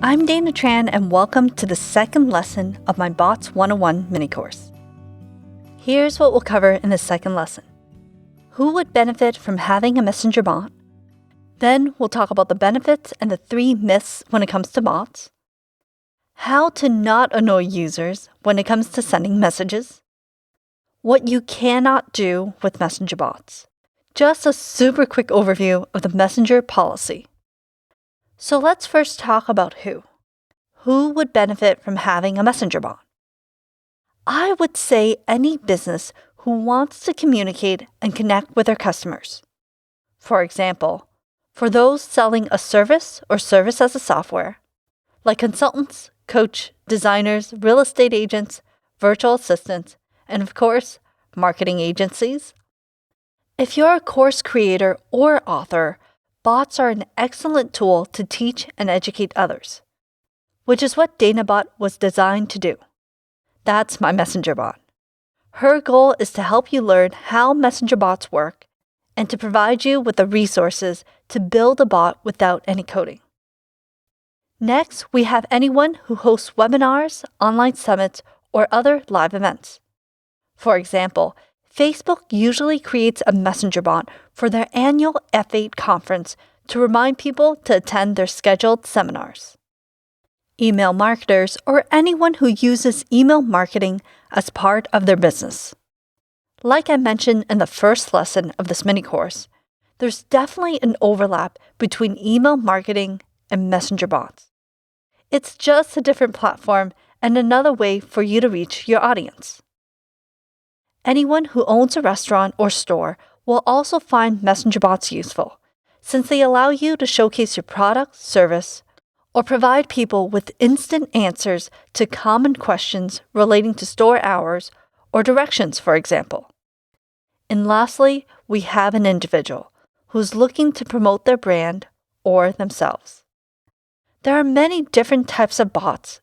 I'm Dana Tran and welcome to the second lesson of my Bots 101 mini course. Here's what we'll cover in the second lesson. Who would benefit from having a messenger bot? Then we'll talk about the benefits and the 3 myths when it comes to bots. How to not annoy users when it comes to sending messages. What you cannot do with messenger bots. Just a super quick overview of the messenger policy. So let's first talk about who. Who would benefit from having a messenger bot? I would say any business who wants to communicate and connect with their customers. For example, for those selling a service or service as a software, like consultants, coach, designers, real estate agents, virtual assistants, and of course, marketing agencies. If you're a course creator or author, bots are an excellent tool to teach and educate others, which is what DanaBot was designed to do. That's my messenger bot. Her goal is to help you learn how messenger bots work and to provide you with the resources to build a bot without any coding. Next, we have anyone who hosts webinars, online summits, or other live events. For example, Facebook usually creates a messenger bot for their annual F8 conference to remind people to attend their scheduled seminars. Email marketers or anyone who uses email marketing as part of their business. Like I mentioned in the first lesson of this mini course, there's definitely an overlap between email marketing and messenger bots. It's just a different platform and another way for you to reach your audience. Anyone who owns a restaurant or store will also find messenger bots useful, since they allow you to showcase your product, service, or provide people with instant answers to common questions relating to store hours or directions, for example. And lastly, we have an individual who's looking to promote their brand or themselves. There are many different types of bots,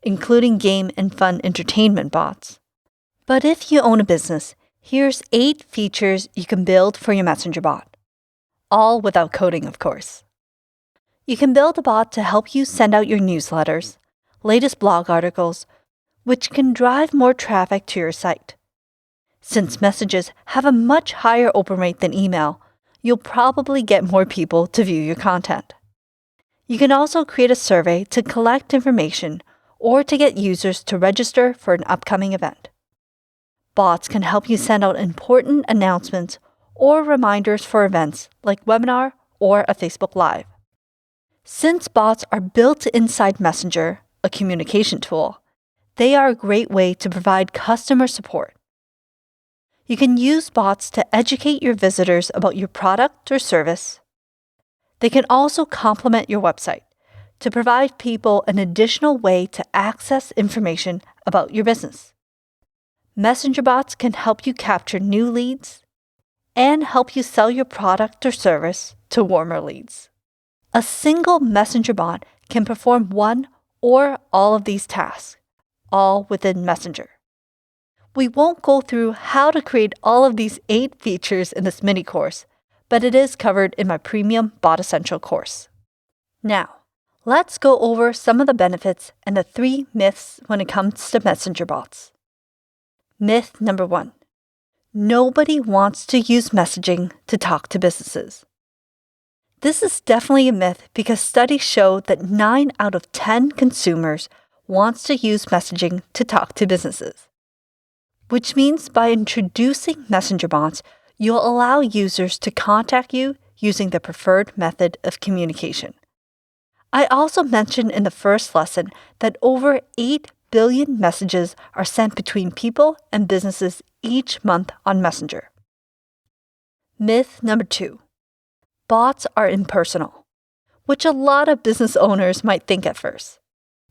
including game and fun entertainment bots. But if you own a business, here's 8 features you can build for your messenger bot. All without coding, of course. You can build a bot to help you send out your newsletters, latest blog articles, which can drive more traffic to your site. Since messages have a much higher open rate than email, you'll probably get more people to view your content. You can also create a survey to collect information or to get users to register for an upcoming event. Bots can help you send out important announcements or reminders for events like webinar or a Facebook Live. Since bots are built inside Messenger, a communication tool, they are a great way to provide customer support. You can use bots to educate your visitors about your product or service. They can also complement your website to provide people an additional way to access information about your business. Messenger bots can help you capture new leads and help you sell your product or service to warmer leads. A single messenger bot can perform one or all of these tasks, all within Messenger. We won't go through how to create all of these 8 features in this mini course, but it is covered in my premium Bot Essential course. Now, let's go over some of the benefits and the 3 myths when it comes to messenger bots. Myth number 1. Nobody wants to use messaging to talk to businesses. This is definitely a myth because studies show that 9 out of 10 consumers wants to use messaging to talk to businesses. Which means by introducing messenger bots, you'll allow users to contact you using the preferred method of communication. I also mentioned in the first lesson that over 8 billion messages are sent between people and businesses each month on Messenger. Myth number 2. Bots are impersonal, which a lot of business owners might think at first.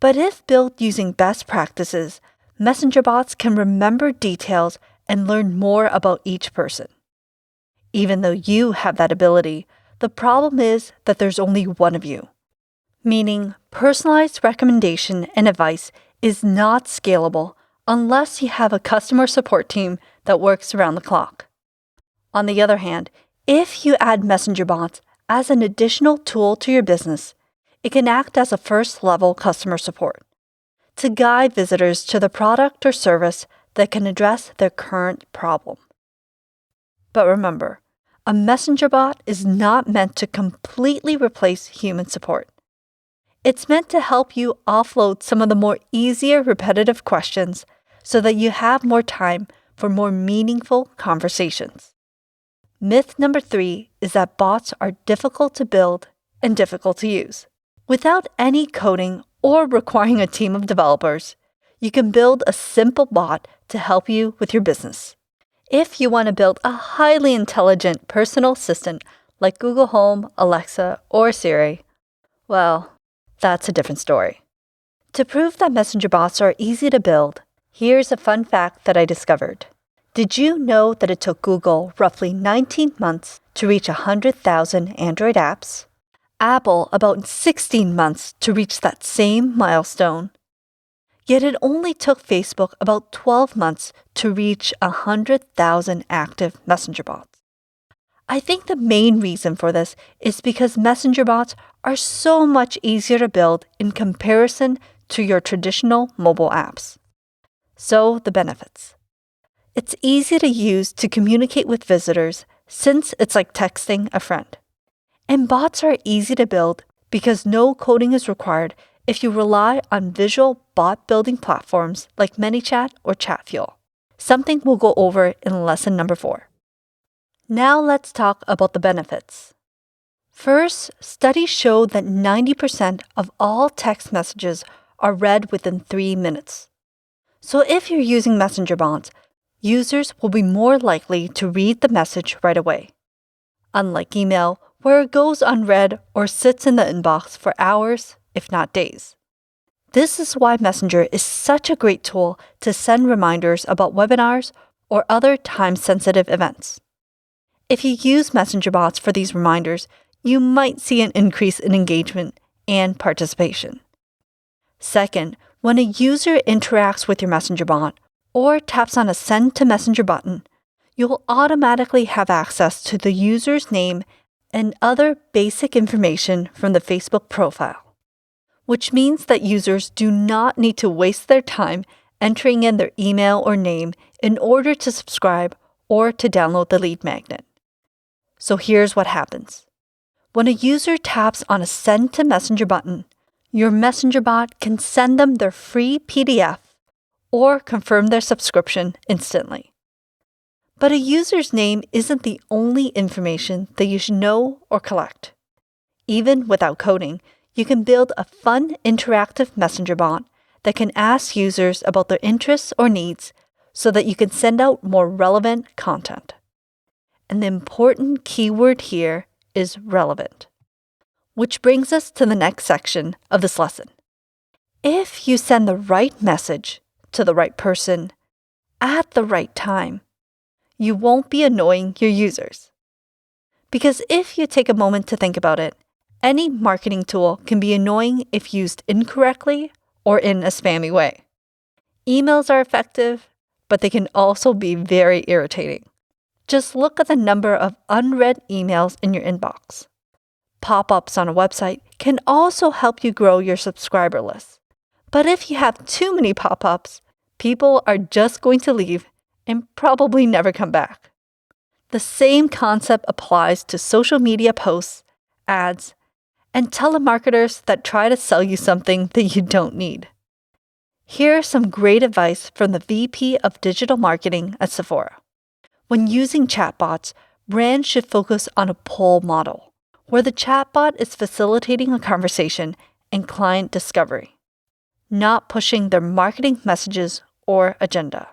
But if built using best practices, messenger bots can remember details and learn more about each person. Even though you have that ability, the problem is that there's only one of you, meaning personalized recommendation and advice is not scalable unless you have a customer support team that works around the clock. On the other hand, if you add messenger bots as an additional tool to your business, it can act as a first-level customer support to guide visitors to the product or service that can address their current problem. But remember, a messenger bot is not meant to completely replace human support. It's meant to help you offload some of the more easier repetitive questions so that you have more time for more meaningful conversations. Myth number 3 is that bots are difficult to build and difficult to use. Without any coding or requiring a team of developers, you can build a simple bot to help you with your business. If you want to build a highly intelligent personal assistant like Google Home, Alexa, or Siri, well, that's a different story. To prove that messenger bots are easy to build, here's a fun fact that I discovered. Did you know that it took Google roughly 19 months to reach 100,000 Android apps? Apple about 16 months to reach that same milestone. Yet it only took Facebook about 12 months to reach 100,000 active messenger bots. I think the main reason for this is because messenger bots are so much easier to build in comparison to your traditional mobile apps. So, the benefits. It's easy to use to communicate with visitors since it's like texting a friend. And bots are easy to build because no coding is required if you rely on visual bot building platforms like ManyChat or Chatfuel, something we'll go over in lesson number 4. Now let's talk about the benefits. First, studies show that 90% of all text messages are read within 3 minutes. So if you're using messenger bots, users will be more likely to read the message right away. Unlike email, where it goes unread or sits in the inbox for hours, if not days. This is why Messenger is such a great tool to send reminders about webinars or other time-sensitive events. If you use messenger bots for these reminders, you might see an increase in engagement and participation. Second, when a user interacts with your messenger bot or taps on a Send to Messenger button, you'll automatically have access to the user's name and other basic information from the Facebook profile, which means that users do not need to waste their time entering in their email or name in order to subscribe or to download the lead magnet. So here's what happens. When a user taps on a Send to Messenger button, your messenger bot can send them their free PDF or confirm their subscription instantly. But a user's name isn't the only information that you should know or collect. Even without coding, you can build a fun, interactive messenger bot that can ask users about their interests or needs so that you can send out more relevant content. And the important keyword here is relevant. Which brings us to the next section of this lesson. If you send the right message to the right person at the right time, you won't be annoying your users. Because if you take a moment to think about it, any marketing tool can be annoying if used incorrectly or in a spammy way. Emails are effective, but they can also be very irritating. Just look at the number of unread emails in your inbox. Pop-ups on a website can also help you grow your subscriber list. But if you have too many pop-ups, people are just going to leave and probably never come back. The same concept applies to social media posts, ads, and telemarketers that try to sell you something that you don't need. Here's some great advice from the VP of Digital Marketing at Sephora. When using chatbots, brands should focus on a pull model, where the chatbot is facilitating a conversation and client discovery, not pushing their marketing messages or agenda.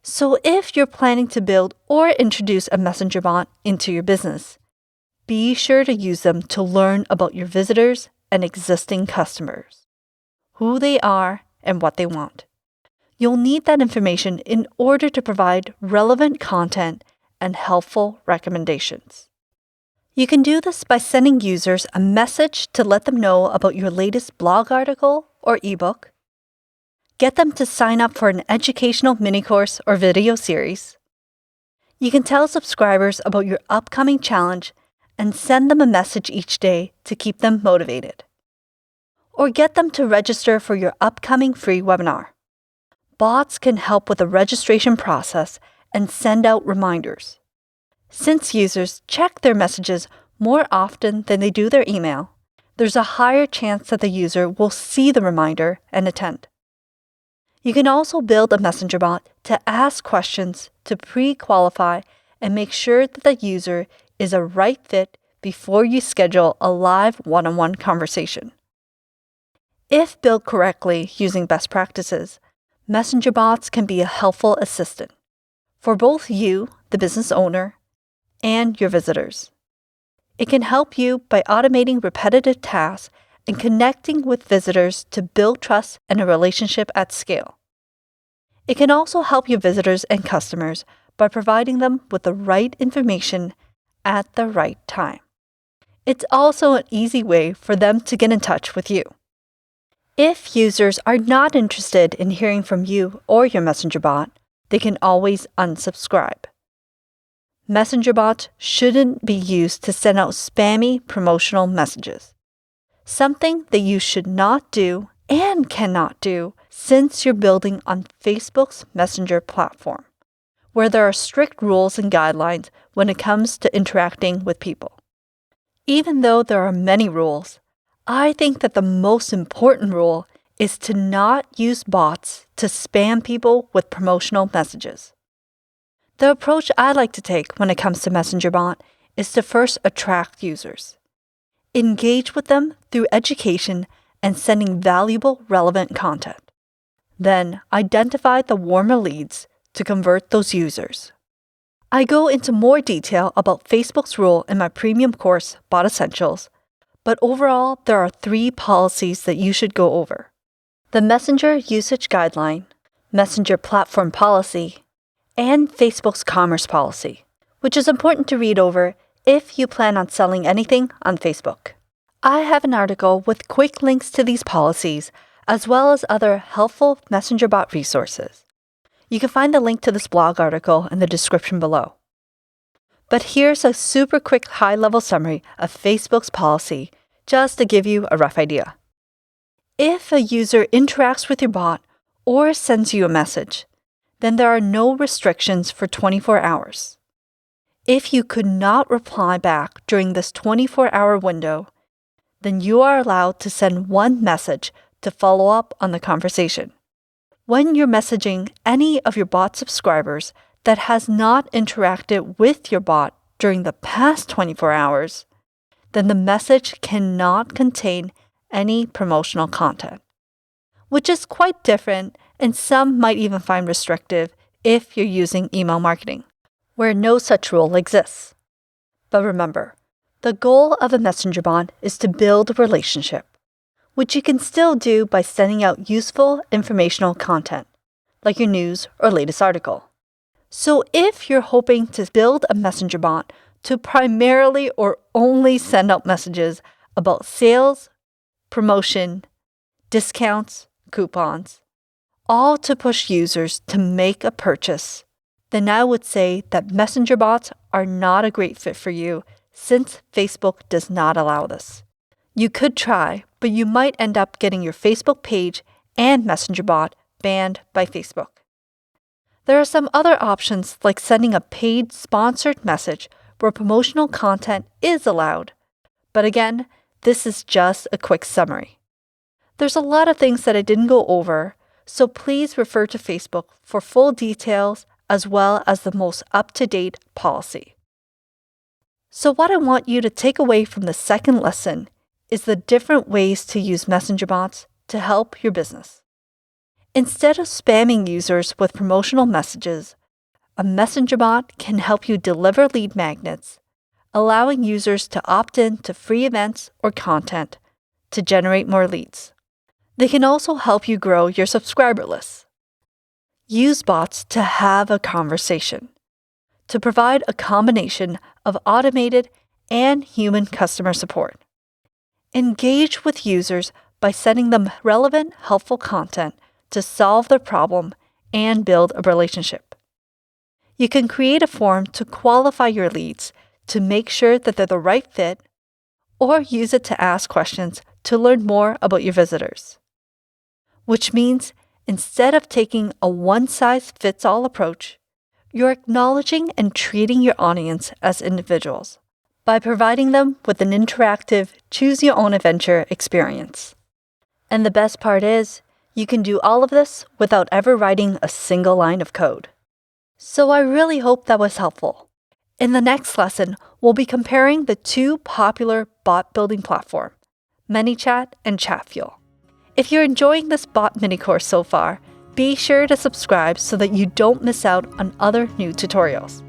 So if you're planning to build or introduce a messenger bot into your business, be sure to use them to learn about your visitors and existing customers, who they are and what they want. You'll need that information in order to provide relevant content and helpful recommendations. You can do this by sending users a message to let them know about your latest blog article or ebook, get them to sign up for an educational mini course or video series. You can tell subscribers about your upcoming challenge and send them a message each day to keep them motivated. or get them to register for your upcoming free webinar. Bots can help with the registration process and send out reminders. Since users check their messages more often than they do their email, there's a higher chance that the user will see the reminder and attend. You can also build a messenger bot to ask questions to pre-qualify and make sure that the user is a right fit before you schedule a live one-on-one conversation. If built correctly using best practices, messenger bots can be a helpful assistant for both you, the business owner, and your visitors. It can help you by automating repetitive tasks and connecting with visitors to build trust and a relationship at scale. It can also help your visitors and customers by providing them with the right information at the right time. It's also an easy way for them to get in touch with you. If users are not interested in hearing from you or your messenger bot, they can always unsubscribe. Messenger bots shouldn't be used to send out spammy promotional messages, something that you should not do and cannot do since you're building on Facebook's Messenger platform, where there are strict rules and guidelines when it comes to interacting with people. Even though there are many rules, I think that the most important rule is to not use bots to spam people with promotional messages. The approach I like to take when it comes to Messenger Bot is to first attract users. Engage with them through education and sending valuable, relevant content. Then identify the warmer leads to convert those users. I go into more detail about Facebook's role in my premium course, Bot Essentials, but overall, there are 3 policies that you should go over: the Messenger Usage Guideline, Messenger Platform Policy, and Facebook's Commerce Policy, which is important to read over if you plan on selling anything on Facebook. I have an article with quick links to these policies, as well as other helpful Messenger Bot resources. You can find the link to this blog article in the description below. But here's a super quick high-level summary of Facebook's policy, just to give you a rough idea. If a user interacts with your bot or sends you a message, then there are no restrictions for 24 hours. If you could not reply back during this 24-hour window, then you are allowed to send one message to follow up on the conversation. When you're messaging any of your bot subscribers that has not interacted with your bot during the past 24 hours, then the message cannot contain any promotional content, which is quite different and some might even find restrictive if you're using email marketing, where no such rule exists. But remember, the goal of a messenger bot is to build a relationship, which you can still do by sending out useful informational content, like your news or latest article. So if you're hoping to build a messenger bot to primarily or only send out messages about sales, promotion, discounts, coupons, all to push users to make a purchase, then I would say that messenger bots are not a great fit for you since Facebook does not allow this. You could try, but you might end up getting your Facebook page and messenger bot banned by Facebook. There are some other options like sending a paid sponsored message where promotional content is allowed. But again, this is just a quick summary. There's a lot of things that I didn't go over, so please refer to Facebook for full details as well as the most up-to-date policy. So what I want you to take away from the second lesson is the different ways to use messenger bots to help your business. Instead of spamming users with promotional messages, a messenger bot can help you deliver lead magnets, allowing users to opt in to free events or content to generate more leads. They can also help you grow your subscriber list. Use bots to have a conversation, to provide a combination of automated and human customer support. Engage with users by sending them relevant, helpful content to solve their problem and build a relationship. You can create a form to qualify your leads to make sure that they're the right fit, or use it to ask questions to learn more about your visitors. Which means instead of taking a one-size-fits-all approach, you're acknowledging and treating your audience as individuals by providing them with an interactive, choose-your-own-adventure experience. And the best part is, you can do all of this without ever writing a single line of code. So I really hope that was helpful. In the next lesson, we'll be comparing the two popular bot building platforms, ManyChat and ChatFuel. If you're enjoying this bot mini course so far, be sure to subscribe so that you don't miss out on other new tutorials.